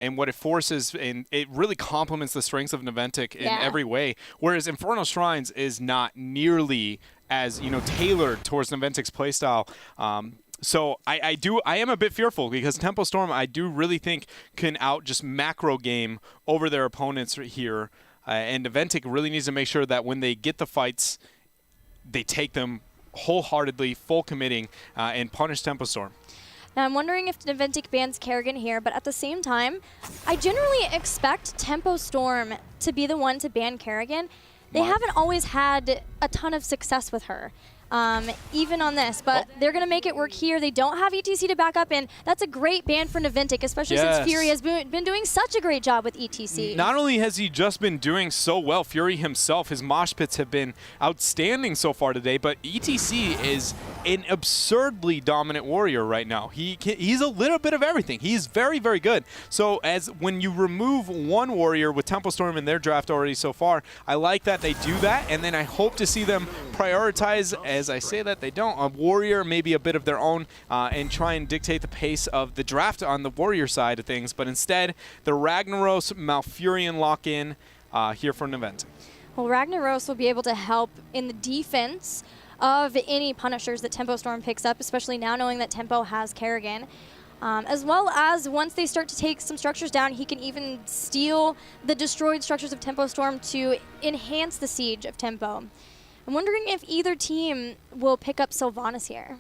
and what it forces, and it really complements the strengths of Noventic in every way. Whereas Infernal Shrines is not nearly as tailored towards Noventic's playstyle. So I am a bit fearful because Tempo Storm I do really think can just macro game over their opponents here, and Naventic really needs to make sure that when they get the fights, they take them wholeheartedly, full committing, and punish Tempo Storm. Now I'm wondering if Noventic bans Kerrigan here, but at the same time, I generally expect Tempo Storm to be the one to ban Kerrigan. They haven't always had a ton of success with her. Even on this, but they're going to make it work here. They don't have ETC to back up, and that's a great ban for Noventic, especially since Fury has been doing such a great job with ETC. Not only has he just been doing so well, Fury himself, his mosh pits have been outstanding so far today, but ETC is an absurdly dominant warrior right now. He's a little bit of everything. He's very, very good. So when you remove one warrior with Tempo Storm in their draft already so far, I like that they do that, and then I hope to see them prioritize, as I say that they don't, a warrior, maybe a bit of their own, and try and dictate the pace of the draft on the warrior side of things. But instead, the Ragnaros Malfurion lock-in here for Naventic. Well, Ragnaros will be able to help in the defense of any Punishers that Tempo Storm picks up, especially now knowing that Tempo has Kerrigan. As well as once they start to take some structures down, he can even steal the destroyed structures of Tempo Storm to enhance the siege of Tempo. I'm wondering if either team will pick up Sylvanas here.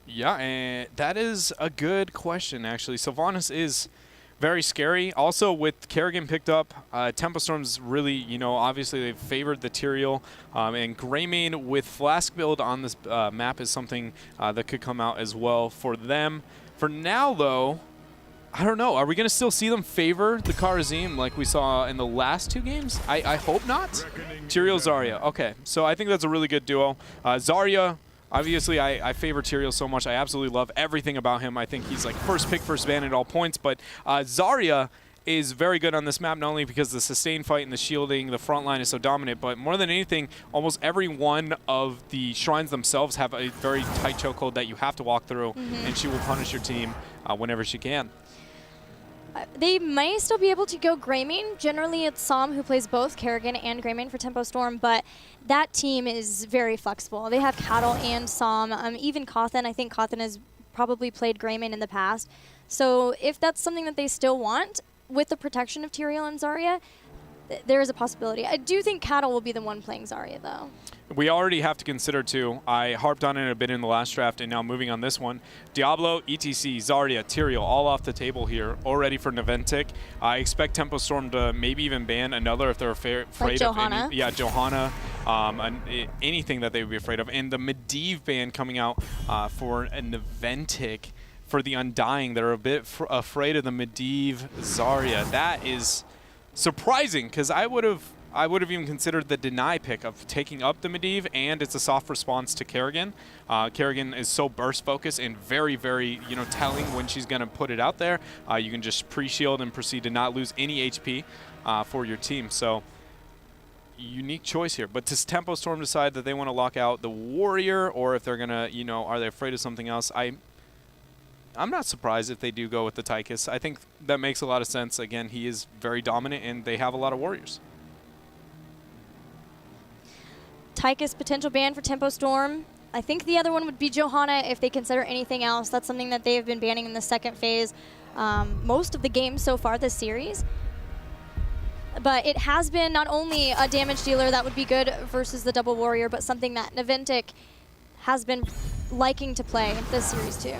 Yeah, and that is a good question, actually. Sylvanas is very scary. Also, with Kerrigan picked up, Tempo Storm's really, obviously they've favored the Tyrael, and Greymane with Flask build on this map is something that could come out as well for them. For now, though, I don't know. Are we going to still see them favor the Kharazim like we saw in the last two games? I hope not. Tyrael, Zarya. Okay, so I think that's a really good duo. Zarya, obviously, I favor Tyrael so much. I absolutely love everything about him. I think he's like first pick, first ban at all points. But Zarya is very good on this map, not only because the sustained fight and the shielding, the front line is so dominant, but more than anything, almost every one of the shrines themselves have a very tight chokehold that you have to walk through, and she will punish your team whenever she can. They may still be able to go Greymane. Generally, it's Sam who plays both Kerrigan and Greymane for Tempo Storm, but that team is very flexible. They have Cattle and Sam, even Cawthon. I think Cawthon has probably played Greymane in the past. So if that's something that they still want, with the protection of Tyrael and Zarya, there is a possibility. I do think Cattle will be the one playing Zarya, though. We already have to consider, too, I harped on it a bit in the last draft, and now moving on this one, Diablo, ETC, Zarya, Tyrael, all off the table here, already for Naventic. I expect Tempo Storm to maybe even ban another if they're afraid like of Johanna. Johanna, anything that they would be afraid of. And the Medivh ban coming out for a Naventic for the Undying. They're a bit afraid of the Medivh Zarya. That is surprising, because I would have even considered the deny pick of taking up the Medivh, and it's a soft response to Kerrigan. Kerrigan is so burst focused and very, very telling when she's going to put it out there. You can just pre-shield and proceed to not lose any HP for your team. So unique choice here. But does Tempo Storm decide that they want to lock out the Warrior, or if they're going to, are they afraid of something else? I'm not surprised if they do go with the Tychus. I think that makes a lot of sense. Again, he is very dominant, and they have a lot of warriors. Tychus potential ban for Tempo Storm. I think the other one would be Johanna if they consider anything else. That's something that they have been banning in the second phase most of the games so far this series. But it has been not only a damage dealer that would be good versus the double warrior, but something that Naventic has been liking to play this series too.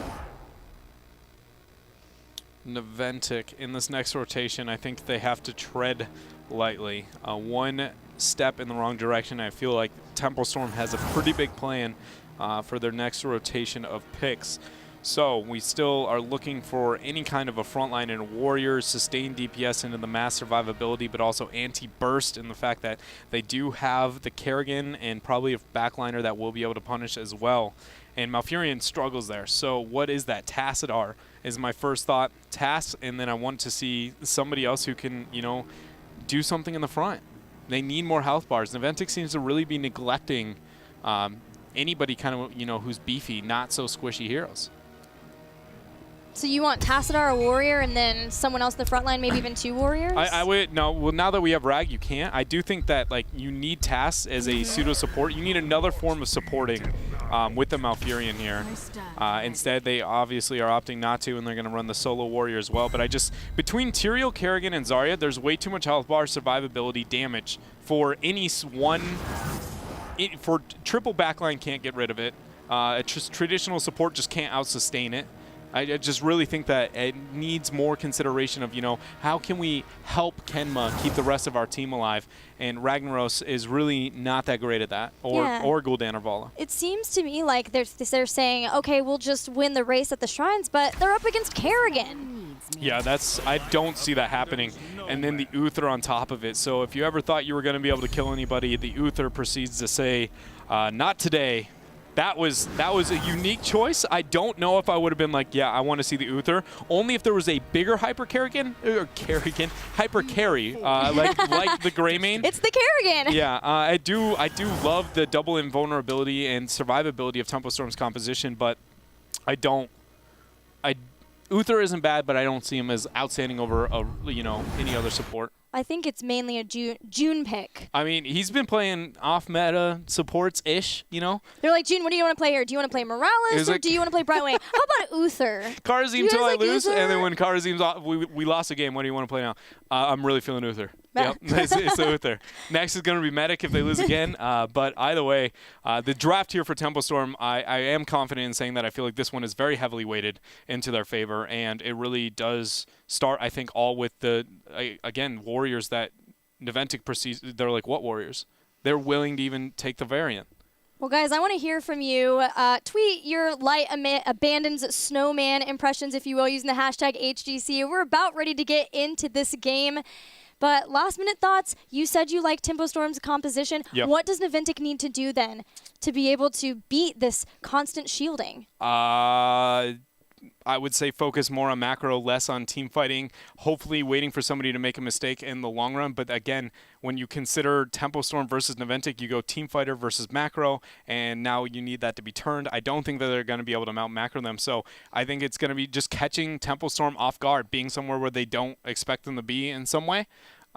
Noventic in this next rotation, I think they have to tread lightly. One step in the wrong direction, I feel like Tempo Storm has a pretty big plan for their next rotation of picks. So we still are looking for any kind of a frontline and warriors, sustained DPS into the mass survivability, but also anti-burst in the fact that they do have the Kerrigan and probably a backliner that will be able to punish as well. And Malfurion struggles there. So what is that? Tassadar is my first thought. Tass, and then I want to see somebody else who can, do something in the front. They need more health bars. Noventic seems to really be neglecting anybody kind of, who's beefy, not so squishy heroes. So you want Tassadar, a warrior, and then someone else in the front line, maybe even 2 warriors? I would, no, well, now that we have Rag, you can't. I do think that, like, you need Tass as a pseudo-support. You need another form of supporting with the Malfurion here. Instead, they obviously are opting not to, and they're going to run the solo warrior as well. But I just, between Tyrael, Kerrigan, and Zarya, there's way too much health bar, survivability, damage for any one, for triple backline can't get rid of it. Traditional support just can't out-sustain it. I just really think that it needs more consideration of, you know, how can we help Kenma keep the rest of our team alive? And Ragnaros is really not that great at that, or Gul'dan or Vala. It seems to me like they're saying, okay, we'll just win the race at the shrines, but they're up against Kerrigan. Yeah, I don't see that happening. And then the Uther on top of it. So if you ever thought you were going to be able to kill anybody, the Uther proceeds to say, not today. That was a unique choice. I don't know if I would have been like, yeah, I want to see the Uther. Only if there was a bigger hyper Kerrigan, hyper carry, like the Greymane. It's the Kerrigan. Yeah, I do love the double invulnerability and survivability of Tempo Storm's composition, but Uther isn't bad, but I don't see him as outstanding over any other support. I think it's mainly a June pick. I mean, he's been playing off-meta supports-ish, you know? They're like, June, what do you want to play here? Do you want to play Morales or do you want to play Brightwing? How about Uther? Kharazim till I lose, Uther? and then when Kharazim's off, we lost a game. What do you want to play now? I'm really feeling Uther. Yep, it's Uther. Next is going to be Medic if they lose again. But either way, the draft here for Tempo Storm, I am confident in saying that I feel like this one is very heavily weighted into their favor, and it really does start, I think, all with the, again, warriors that Noventic proceeds. They're like, what warriors? They're willing to even take the variant. Well, guys, I want to hear from you. Tweet your light abandons snowman impressions, if you will, using the hashtag HGC. We're about ready to get into this game. But last-minute thoughts, you said you like Tempo Storm's composition. Yep. What does Noventic need to do then to be able to beat this constant shielding? I would say focus more on macro, less on team fighting, hopefully waiting for somebody to make a mistake in the long run. But again, when you consider Tempo Storm versus Noventic, you go team fighter versus macro, and now you need that to be turned. I don't think that they're going to be able to mount-macro them. So I think it's going to be just catching Tempo Storm off guard, being somewhere where they don't expect them to be in some way,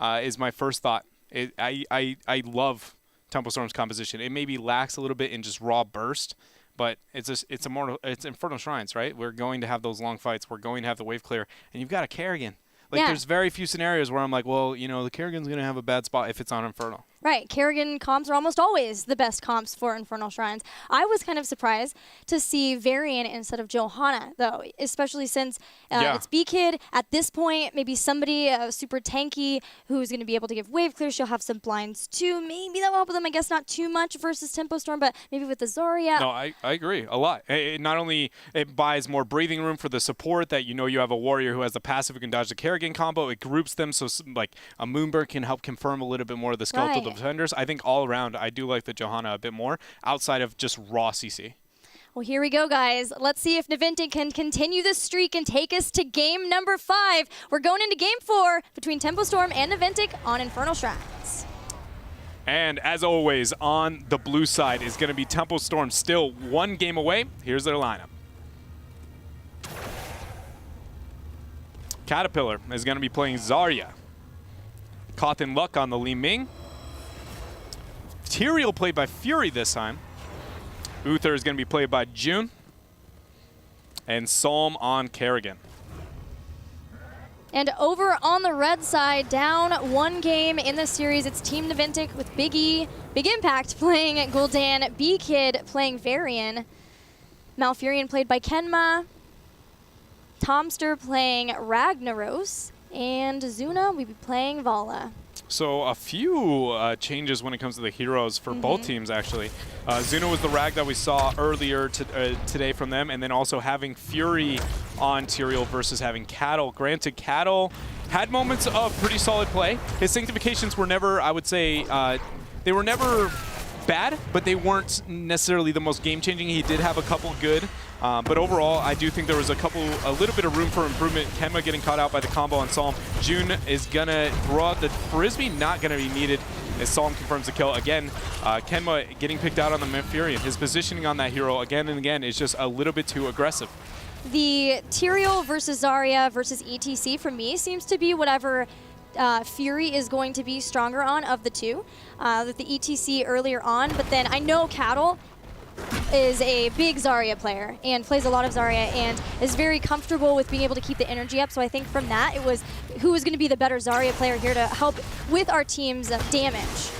is my first thought. I love Tempo Storm's composition. It maybe lacks a little bit in just raw burst, but it's Infernal Shrines, right? We're going to have those long fights. We're going to have the wave clear. And you've got a Kerrigan. Like, there's very few scenarios where I'm like, well, you know, the Kerrigan's going to have a bad spot if it's on Infernal. Right. Kerrigan comps are almost always the best comps for Infernal Shrines. I was kind of surprised to see Varian instead of Johanna, though, especially since it's B-Kid. At this point, maybe somebody super tanky who's going to be able to give wave clear. She'll have some blinds, too. Maybe that will help them. I guess not too much versus Tempo Storm, but maybe with the Zarya. No, I agree a lot. It not only it buys more breathing room for the support that you have a warrior who has the passive who can dodge the Kerrigan combo. It groups them so, like, a Moonbird can help confirm a little bit more of the skeletal defenders. I think all around, I do like the Johanna a bit more, outside of just raw CC. Well, here we go, guys. Let's see if Noventic can continue this streak and take us to game number 5. We're going into game 4 between Tempo Storm and Noventic on Infernal Shrines. And as always, on the blue side is going to be Tempo Storm, still one game away. Here's their lineup. Caterpillar is going to be playing Zarya. Caught in Luck on the Li Ming. Tyrael played by Fury this time. Uther is going to be played by June. And Psalm on Kerrigan. And over on the red side, down one game in the series, it's Team Noventic with Big E, Big Impact playing Gul'dan, B-Kid playing Varian, Malfurion played by Kenma, Tomster playing Ragnaros, and Zuna will be playing Vala. So a few changes when it comes to the heroes for both teams, actually. Zuna was the Rag that we saw earlier today from them, and then also having Fury on Tyrael versus having Cattle. Granted, Cattle had moments of pretty solid play. His Sanctifications were never, I would say, they were never bad, but they weren't necessarily the most game-changing. He did have a couple good, but overall, I do think there was a little bit of room for improvement. Kenma getting caught out by the combo on Psalm. June is gonna throw out the Frisbee, not gonna be needed as Psalm confirms the kill. Again, Kenma getting picked out on the Malfurion. His positioning on that hero again and again is just a little bit too aggressive. the Tyrael versus Zarya versus ETC for me seems to be whatever Fury is going to be stronger on of the two. With the ETC earlier on, but then I know Cattle is a big Zarya player and plays a lot of Zarya and is very comfortable with being able to keep the energy up. So I think from that, it was who was going to be the better Zarya player here to help with our team's damage.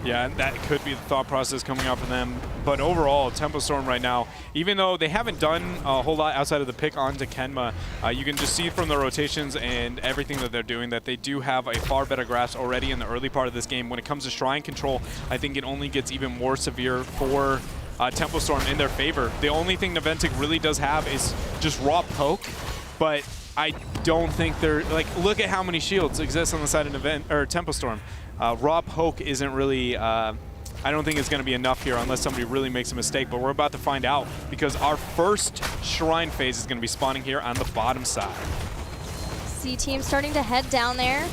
Yeah, that could be the thought process coming out for them. But overall, Tempo Storm right now, even though they haven't done a whole lot outside of the pick onto Kenma, you can just see from the rotations and everything that they're doing that they do have a far better grasp already in the early part of this game. When it comes to Shrine control, I think it only gets even more severe for Tempo Storm in their favor. The only thing Noventic really does have is just raw poke, but I don't think they're, like, look at how many shields exist on the side of Tempo Storm. Raw poke isn't really, I don't think it's going to be enough here unless somebody really makes a mistake, but we're about to find out because our first Shrine phase is going to be spawning here on the bottom side. C team starting to head down there.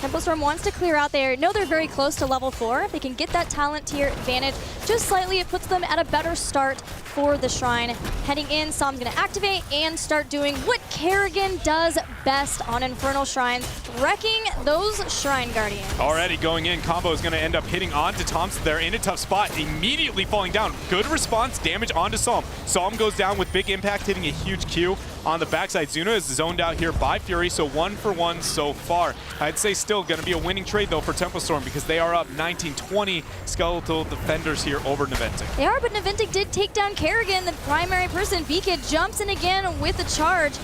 Tempo Storm wants to clear out there. No, they're very close to level 4. If they can get that talent tier advantage just slightly, it puts them at a better start for the Shrine. Heading in, Som's going to activate and start doing what Kerrigan does best on Infernal Shrines, wrecking those Shrine Guardians. Already going in, combo is going to end up hitting onto Thompson. They're in a tough spot, immediately falling down. Good response, damage onto Som. Som goes down with big impact, hitting a huge Q on the backside. Zuna is zoned out here by Fury, so 1 for 1 so far. I'd say still going to be a winning trade, though, for Tempo Storm because they are up 19-20 skeletal defenders here over Noventic. They are, but Noventic did take down Kerrigan, the primary person. Beacon jumps in again with the charge.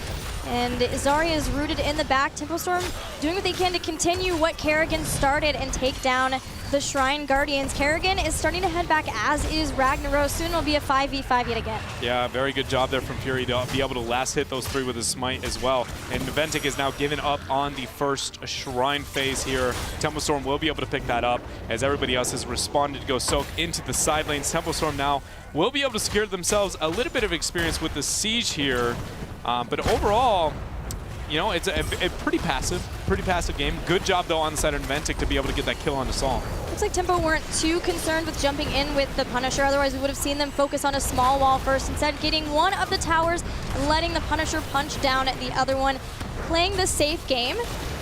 And Zarya is rooted in the back. Tempo Storm doing what they can to continue what Kerrigan started and take down the Shrine Guardians. Kerrigan is starting to head back, as is Ragnaros. Soon it'll be a 5v5 yet again. Yeah, very good job there from Fury to be able to last hit those 3 with his smite as well. And Noventic is now given up on the first Shrine phase here. Tempo Storm will be able to pick that up as everybody else has responded to go soak into the side lanes. Tempo Storm now will be able to secure themselves a little bit of experience with the siege here. But overall, you know, it's a pretty passive game. Good job, though, on the side of Noventic to be able to get that kill on Assault. Looks like Tempo weren't too concerned with jumping in with the Punisher. Otherwise, we would have seen them focus on a small wall first. Instead, getting one of the towers and letting the Punisher punch down at the other one. Playing the safe game.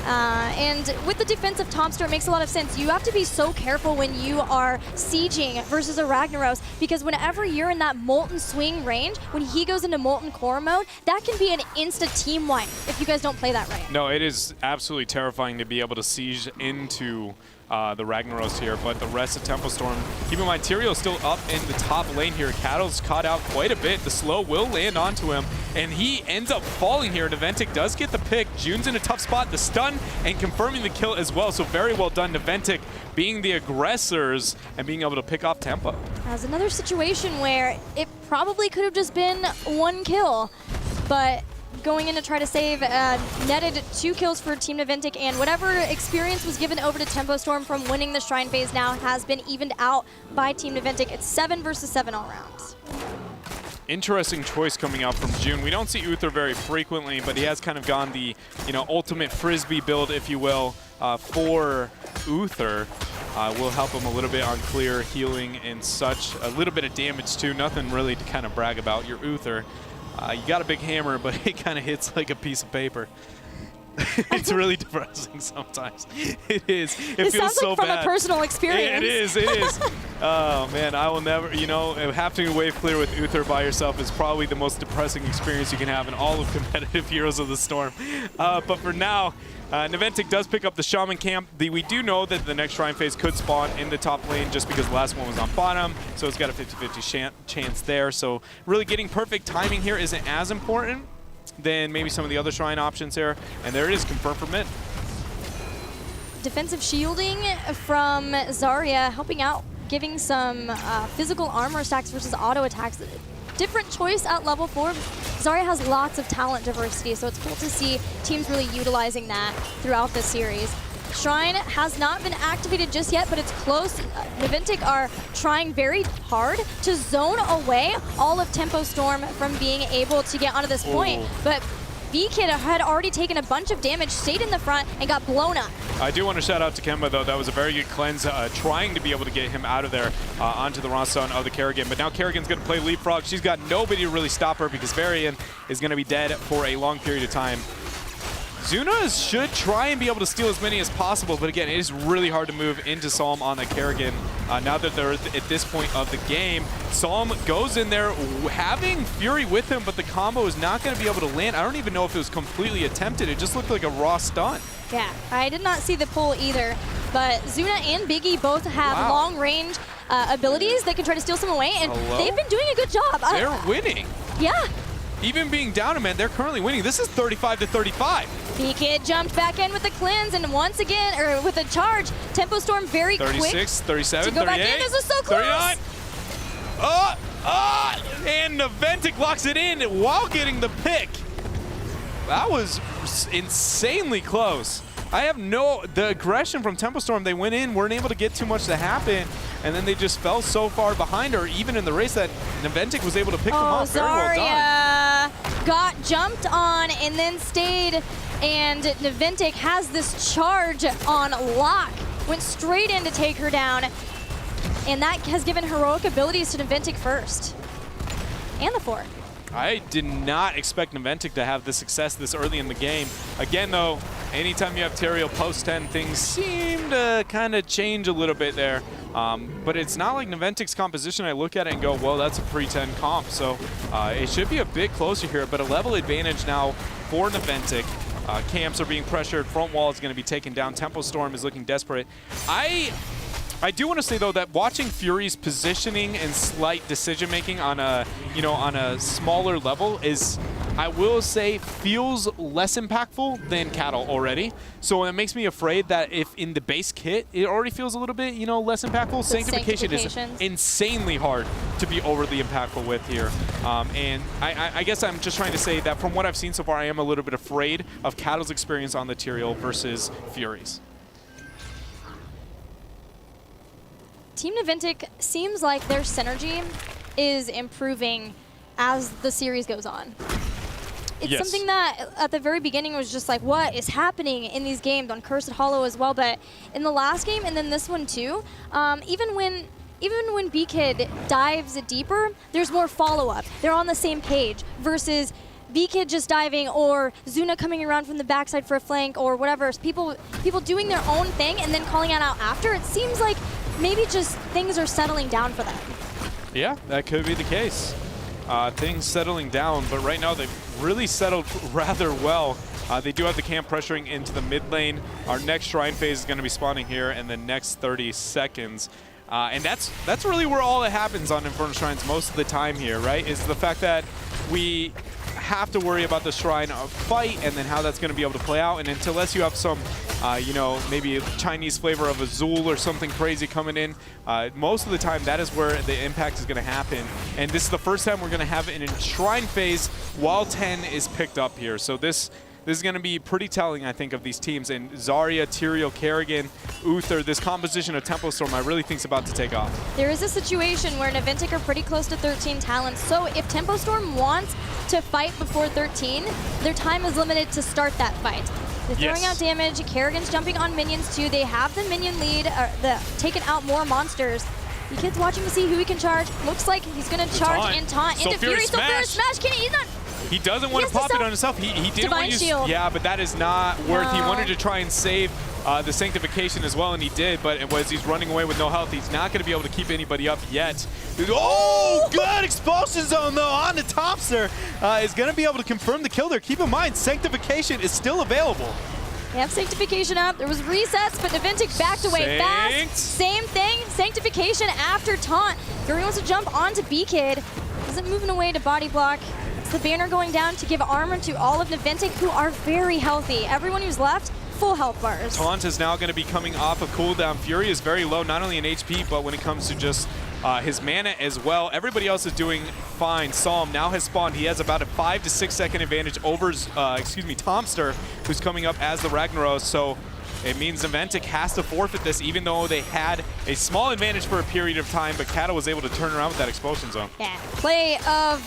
And with the defense of Tomster, it makes a lot of sense. You have to be so careful when you are sieging versus a Ragnaros, because whenever you're in that Molten Swing range, when he goes into Molten Core mode, that can be an insta team wipe if you guys don't play that right. No, it is absolutely terrifying to be able to siege into the Ragnaros here, but the rest of Tempo Storm, keep in mind, Tyrael still up in the top lane here. Cattle's caught out quite a bit. The slow will land onto him, and he ends up falling here. Noventic does get the pick. June's in a tough spot. The stun and confirming the kill as well, so very well done. Noventic being the aggressors and being able to pick off Tempo. That's another situation where it probably could have just been 1 kill, but going in to try to save, netted 2 kills for Team Noventic, and whatever experience was given over to Tempo Storm from winning the Shrine phase now has been evened out by Team Noventic. It's 7 versus 7 all rounds. Interesting choice coming out from June. We don't see Uther very frequently, but he has kind of gone the, you know, ultimate Frisbee build, if you will, for Uther. Will help him a little bit on clear, healing, and such. A little bit of damage, too. Nothing really to kind of brag about. Your Uther. You got a big hammer, but it kind of hits like a piece of paper. It's really depressing sometimes. It is. It feels so bad. From a personal experience. It is. Oh, man, I will never, you know, having to wave clear with Uther by yourself is probably the most depressing experience you can have in all of competitive Heroes of the Storm. But for now, Noventic does pick up the Shaman camp. We do know that the next Shrine phase could spawn in the top lane just because the last one was on bottom, so it's got a 50-50 chance there. So really getting perfect timing here isn't as important than maybe some of the other Shrine options here. And there it is, confirmed for mid. Defensive shielding from Zarya, helping out, giving some physical armor stacks versus auto attacks. Different choice at level 4. Zarya has lots of talent diversity, so it's cool to see teams really utilizing that throughout the series. Shrine has not been activated just yet, but it's close. Noventic are trying very hard to zone away all of Tempo Storm from being able to get onto this point. But B-Kid had already taken a bunch of damage, stayed in the front, and got blown up. I do want to shout out to Kemba, though. That was a very good cleanse, trying to be able to get him out of there onto the Rosson of the Kerrigan. But now Kerrigan's going to play Leapfrog. She's got nobody to really stop her because Varian is going to be dead for a long period of time. Zuna should try and be able to steal as many as possible, but again, it is really hard to move into Psalm on the Kerrigan now that they're at this point of the game. Psalm goes in there having Fury with him, but the combo is not going to be able to land. I don't even know if it was completely attempted. It just looked like a raw stun. Yeah, I did not see the pull either, but Zuna and Biggie both have long-range abilities that can try to steal some away, and they've been doing a good job. They're winning. Yeah. Even being down a man, they're currently winning. This is 35-35. B-Kid jumped back in with the cleanse, and once again, or with a charge, Tempo Storm very 36, quick 37, to go 38, back in. This is so close. 39. And Noventic locks it in while getting the pick. That was insanely close. I have the aggression from Tempo Storm, they went in, weren't able to get too much to happen, and then they just fell so far behind her, even in the race, that Noventic was able to pick them up. Very well done. Got jumped on and then stayed, and Noventic has this charge on lock. Went straight in to take her down, and that has given heroic abilities to Noventic first. And the 4. I did not expect Noventic to have this success this early in the game. Again, though, anytime you have Teriel post-10, things seem to kind of change a little bit there. But it's not like Noventic's composition. I look at it and go, well, that's a pre-10 comp. So it should be a bit closer here, but a level advantage now for Noventic. Camps are being pressured. Front wall is going to be taken down. Tempo Storm is looking desperate. I do want to say, though, that watching Fury's positioning and slight decision-making on a, on a smaller level is, I will say, feels less impactful than Cattle already. So it makes me afraid that if in the base kit, it already feels a little bit, less impactful. Sanctification is insanely hard to be overly impactful with here. And I guess I'm just trying to say that from what I've seen so far, I am a little bit afraid of Cattle's experience on the Tyrael versus Fury's. Team Noventic seems like their synergy is improving as the series goes on. It's something that at the very beginning was just like, what is happening in these games on Cursed Hollow as well, but in the last game and then this one too, even when B-Kid dives deeper, there's more follow-up. They're on the same page versus B-Kid just diving or Zuna coming around from the backside for a flank or whatever. People doing their own thing and then calling it out after. It seems like maybe just things are settling down for them. Yeah, that could be the case. Things settling down, but right now they've really settled rather well. They do have the camp pressuring into the mid lane. Our next Shrine phase is going to be spawning here in the next 30 seconds. And that's really where all that happens on Infernal Shrines most of the time here, right? Is the fact that we have to worry about the Shrine fight and then how that's going to be able to play out. And unless you have some, maybe a Chinese flavor of Azul or something crazy coming in, most of the time that is where the impact is going to happen. And this is the first time we're going to have it in Shrine phase while 10 is picked up here. So this is going to be pretty telling, I think, of these teams. And Zarya, Tyrael, Kerrigan, Uther, this composition of Tempo Storm, I really think is about to take off. There is a situation where Noventic are pretty close to 13 talents. So if Tempo Storm wants to fight before 13, their time is limited to start that fight. They're throwing out damage. Kerrigan's jumping on minions too. They have the minion lead, taking out more monsters. The kid's watching to see who he can charge. Looks like he's going to charge and taunt into Fury. So Fury smash. He's not. He doesn't want to pop it on himself. He didn't want to use shield. Yeah, but that is not worth. He wanted to try and save the Sanctification as well, and he did, but as he's running away with no health, he's not going to be able to keep anybody up yet. Oh, good expulsion zone, though, on the Topster. Is going to be able to confirm the kill there. Keep in mind, Sanctification is still available. They have Sanctification up. There was resets, but Noventic backed away fast. Same thing, Sanctification after taunt. Fury wants to jump onto B-Kid. Isn't moving away to body block. It's the banner going down to give armor to all of Noventic, who are very healthy. Everyone who's left, full health bars. Taunt is now going to be coming off of cooldown. Fury is very low, not only in HP, but when it comes to just his mana as well. Everybody else is doing fine. Psalm now has spawned. He has about a 5 to 6 second advantage over, Tomster, who's coming up as the Ragnaros. So It means Noventic has to forfeit this, even though they had a small advantage for a period of time, but Kata was able to turn around with that expulsion zone. Yeah, play of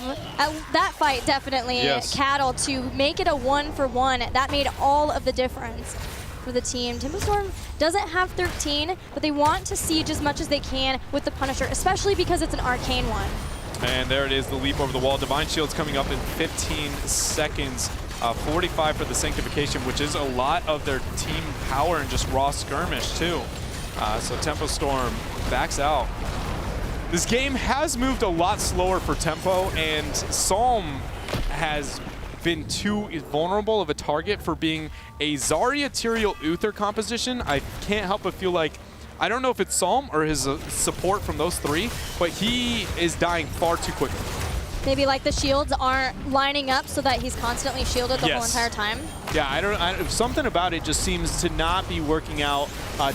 that fight, definitely. Yes. Cattle to make it a 1-for-1. That made all of the difference for the team. Tempo Storm doesn't have 13, but they want to siege as much as they can with the Punisher, especially because it's an arcane one. And there it is, the leap over the wall. Divine Shield's coming up in 15 seconds. 45 for the Sanctification, which is a lot of their team power and just raw skirmish too. So Tempo Storm backs out. This game has moved a lot slower for Tempo, and Psalm has been too vulnerable of a target for being a Zarya Tyrael Uther composition. I can't help but feel like, I don't know if it's Psalm or his support from those three, but he is dying far too quickly. Maybe like the shields aren't lining up so that he's constantly shielded the whole entire time. Yeah, something about it just seems to not be working out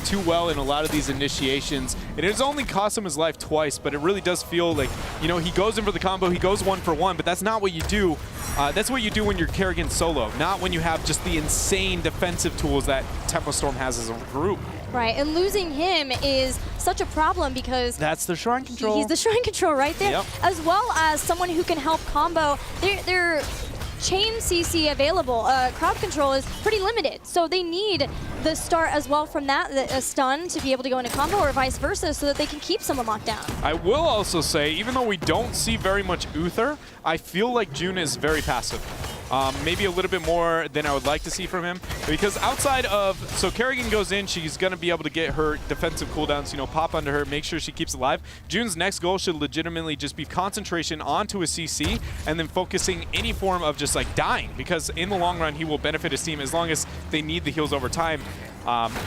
too well in a lot of these initiations. And it's only cost him his life twice, but it really does feel like, you know, he goes in for the combo, he goes 1-for-1, but that's not what you do. That's what you do when you're Kerrigan solo, not when you have just the insane defensive tools that Tempo Storm has as a group. Right, and losing him is such a problem because that's the Shrine Control. He's the Shrine Control right there, as well as someone who can help combo. Their chain CC available, crowd control is pretty limited, so they need the start as well from that, a stun to be able to go into combo or vice versa so that they can keep someone locked down. I will also say, even though we don't see very much Uther, I feel like June is very passive. Maybe a little bit more than I would like to see from him. Because outside of, so Kerrigan goes in, she's going to be able to get her defensive cooldowns, you know, pop under her, make sure she keeps alive. June's next goal should legitimately just be concentration onto a CC and then focusing any form of just like dying. Because in the long run, he will benefit his team as long as they need the heals over time.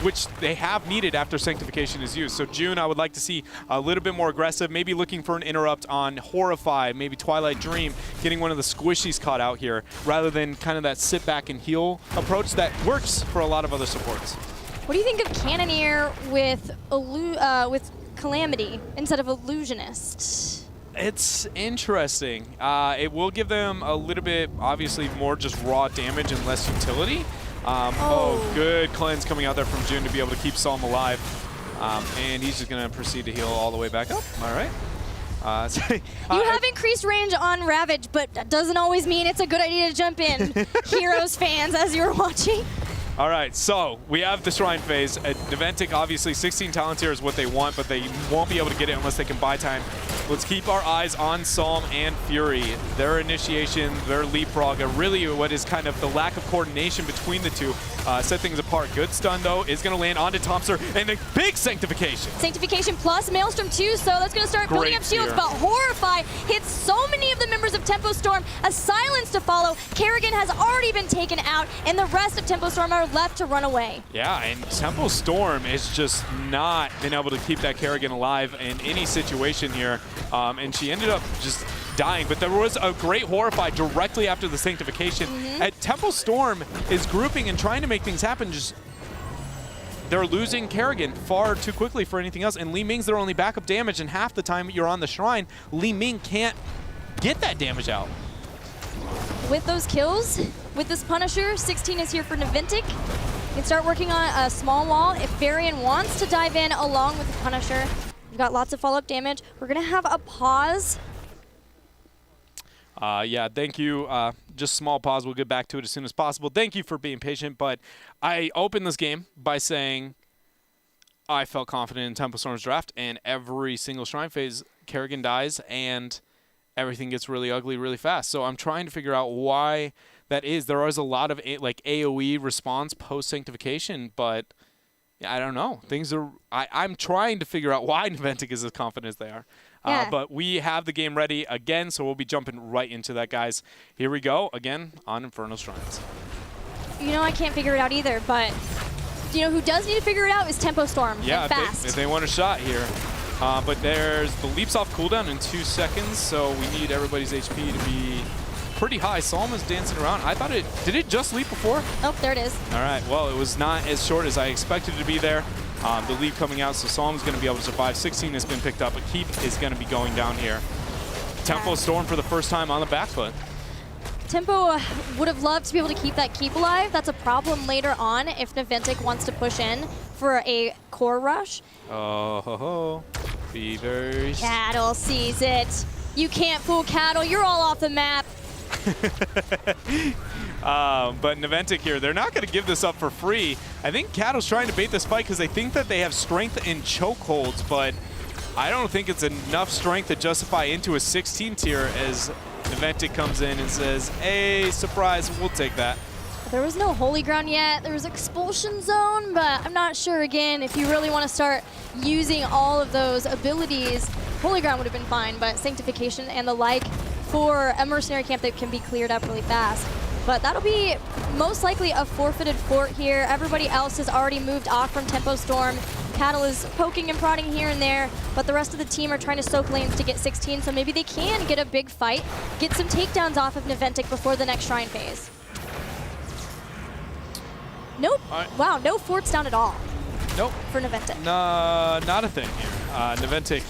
Which they have needed after Sanctification is used. So June, I would like to see a little bit more aggressive, maybe looking for an interrupt on Horrify, maybe Twilight Dream, getting one of the squishies caught out here, rather than kind of that sit back and heal approach that works for a lot of other supports. What do you think of Cannoneer with Calamity instead of Illusionist? It's interesting. It will give them a little bit, obviously, more just raw damage and less utility. Oh, good cleanse coming out there from June to be able to keep Psalm alive. And he's just going to proceed to heal all the way back up. All right. You have increased range on Ravage, but that doesn't always mean it's a good idea to jump in. Heroes fans, as you're watching. All right, so we have the Shrine phase. At Noventic, obviously, 16 talents here is what they want, but they won't be able to get it unless they can buy time. Let's keep our eyes on Psalm and Fury. Their initiation, their leapfrog, and really what is kind of the lack of coordination between the two set things apart. Good stun, though, is going to land onto Thompson, and a big Sanctification. Sanctification plus Maelstrom, too, so that's going to start building up shields, but Horrify hits so many of the members of Tempo Storm. A silence to follow. Kerrigan has already been taken out, and the rest of Tempo Storm are left to run away. Yeah, and Tempo Storm is just not been able to keep that Kerrigan alive in any situation here, and she ended up just dying. But there was a great Horrify directly after the Sanctification. At Tempo Storm is grouping and trying to make things happen. Just they're losing Kerrigan far too quickly for anything else, and Li Ming's their only backup damage, and half the time you're on the Shrine, Li Ming can't get that damage out. With those kills, with this Punisher, 16 is here for Naventic. You can start working on a small wall if Varian wants to dive in along with the Punisher. We've got lots of follow-up damage. We're going to have a pause. Yeah, thank you. Just small pause. We'll get back to it as soon as possible. Thank you for being patient, but I opened this game by saying I felt confident in Tempo Storm's draft, and every single Shrine phase, Kerrigan dies, and everything gets really ugly really fast. So I'm trying to figure out why that is. There is a lot of like AoE response post-Sanctification, but yeah, I don't know. Things are. I'm trying to figure out why Noventic is as confident as they are. Yeah. But we have the game ready again, so we'll be jumping right into that, guys. Here we go again on Infernal Shrines. You know, I can't figure it out either, but you know who does need to figure it out is Tempo Storm. Yeah, and fast. if they want a shot here. But there's the leaps off cooldown in 2 seconds, so we need everybody's HP to be pretty high. Psalm is dancing around. I thought did it just leap before? Oh, there it is. All right, well, it was not as short as I expected it to be there. The leap coming out, so Psalm's going to be able to survive. 16 has been picked up, but Keep is going to be going down here. Tempo Storm for the first time on the back foot. Tempo would have loved to be able to keep that keep alive. That's a problem later on if Noventic wants to push in for a core rush. Oh, ho, ho. Beavers. Cattle sees it. You can't fool Cattle. You're all off the map. But Noventic here, they're not going to give this up for free. I think Cattle's trying to bait this fight because they think that they have strength in chokeholds, but I don't think it's enough strength to justify into a 16 tier as Noventic comes in and says, hey, surprise, we'll take that. There was no holy ground yet. There was expulsion zone, but I'm not sure, again, if you really want to start using all of those abilities, holy ground would have been fine, but sanctification and the like for a mercenary camp that can be cleared up really fast. But that'll be most likely a forfeited fort here. Everybody else has already moved off from Tempo Storm. Cattle is poking and prodding here and there, but the rest of the team are trying to soak lanes to get 16, so maybe they can get a big fight, get some takedowns off of Noventic before the next shrine phase. Nope. Wow, no forts down at all. Nope. For Noventic. Not a thing here. Noventic.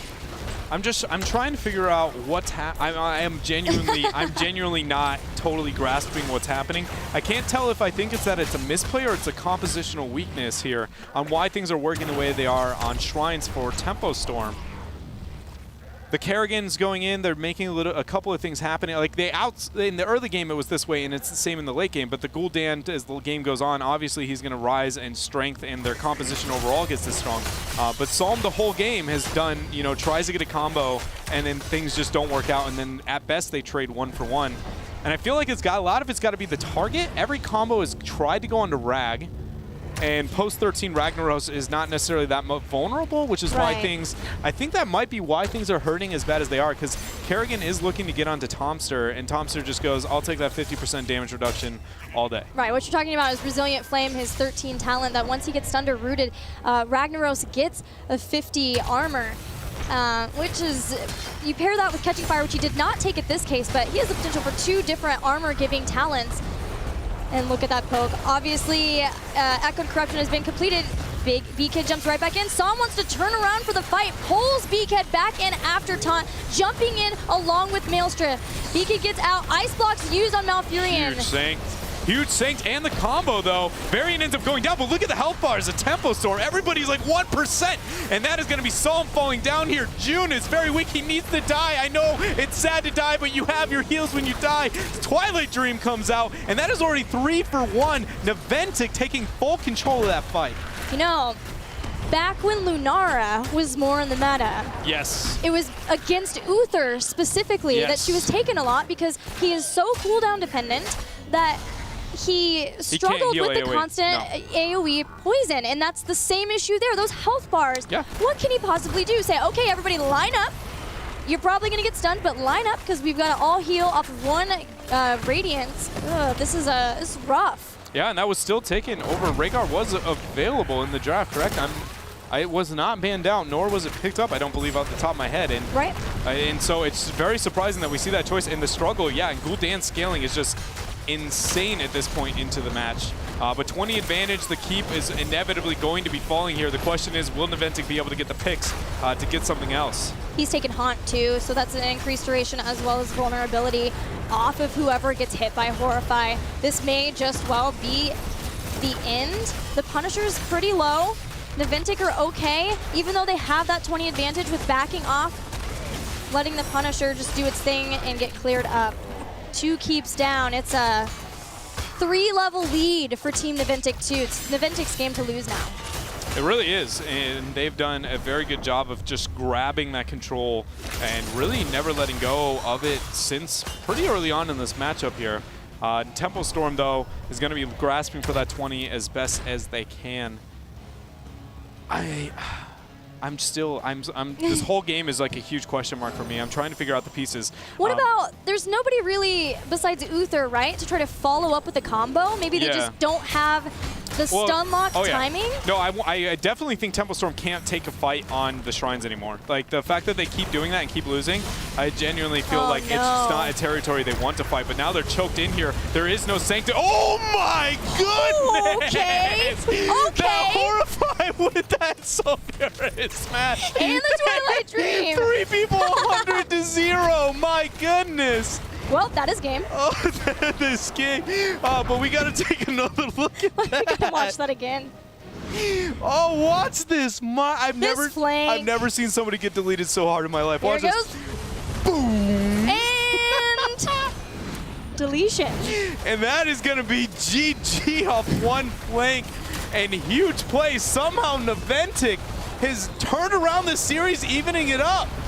I'm trying to figure out what's I'm genuinely not totally grasping what's happening. I can't tell if I think it's that it's a misplay or it's a compositional weakness here on why things are working the way they are on shrines for Tempo Storm. The Kerrigan's going in, they're making a couple of things happening. Like in the early game it was this way and it's the same in the late game, but the Gul'dan, as the game goes on, obviously he's going to rise in strength and their composition overall gets this strong. But Psalm the whole game has done, tries to get a combo and then things just don't work out and then at best they trade 1 for 1. And I feel like a lot of it's got to be the target. Every combo has tried to go onto Rag. And post-13 Ragnaros is not necessarily that vulnerable, which is why I think that might be why things are hurting as bad as they are, because Kerrigan is looking to get onto Tomster, and Tomster just goes, I'll take that 50% damage reduction all day. Right, what you're talking about is Resilient Flame, his 13 talent, that once he gets stunned or rooted, Ragnaros gets a 50 armor. Which is, you pair that with Catching Fire, which he did not take at this case, but he has the potential for 2 different armor-giving talents. And look at that poke. Obviously, Echoed Corruption has been completed. Big B-Kid jumps right back in. Psalm wants to turn around for the fight, pulls B-Kid back in after taunt, jumping in along with Maelstrom. B-Kid gets out, Ice Block's used on Malfurion. Huge sink. Huge sink, and the combo though. Varian ends up going down, but look at the health bars of Tempo Storm. Everybody's like 1%, and that is gonna be Psalm falling down here. June is very weak, he needs to die. I know it's sad to die, but you have your heals when you die. Twilight Dream comes out, and that is already 3 for 1. Noventic taking full control of that fight. Back when Lunara was more in the meta, yes, it was against Uther specifically that she was taken a lot because he is so cooldown dependent that he struggled with the constant AoE poison, and that's the same issue there. Those health bars, what can he possibly do? Say, okay, everybody line up. You're probably gonna get stunned, but line up because we've got to all heal off of 1 Radiance. This is rough. Yeah, and that was still taken over. Rhaegar was available in the draft, correct? It was not banned out, nor was it picked up, I don't believe, off the top of my head. And, and so it's very surprising that we see that choice in the struggle. Yeah, and Gul'dan scaling is just insane at this point into the match. But 20 advantage, the keep is inevitably going to be falling here. The question is, will Noventic be able to get the picks to get something else? He's taken Haunt too, so that's an increased duration as well as vulnerability off of whoever gets hit by Horrify. This may just well be the end. The Punisher's pretty low. Noventic are okay, even though they have that 20 advantage with backing off, letting the Punisher just do its thing and get cleared up. 2 keeps down. It's a 3-level lead for Team Noventic too. It's Noventic's game to lose now. It really is, and they've done a very good job of just grabbing that control and really never letting go of it since pretty early on in this matchup here. Tempo Storm, though, is going to be grasping for that 20 as best as they can. This whole game is like a huge question mark for me. I'm trying to figure out the pieces. What about, there's nobody really besides Uther, right, to try to follow up with the combo? Maybe they just don't have the stun lock timing? No, I definitely think Tempo Storm can't take a fight on the shrines anymore. Like, the fact that they keep doing that and keep losing, I genuinely feel like it's just not a territory they want to fight. But now they're choked in here. There is no sanctity. Oh my goodness! Okay. That Horrify with that Sulfuris smash. And the Twilight Dream. 3 people 100 to 0. My goodness. Well, that is game. Oh, this game. But we got to take another look at We that. gotta watch that again. Oh, watch this. I've flank. never seen somebody get deleted so hard in my life. There Watch it goes. this. Boom. And deletion. And that is going to be GG off one flank. And huge play. Somehow Noventic has turned around this series, evening it up.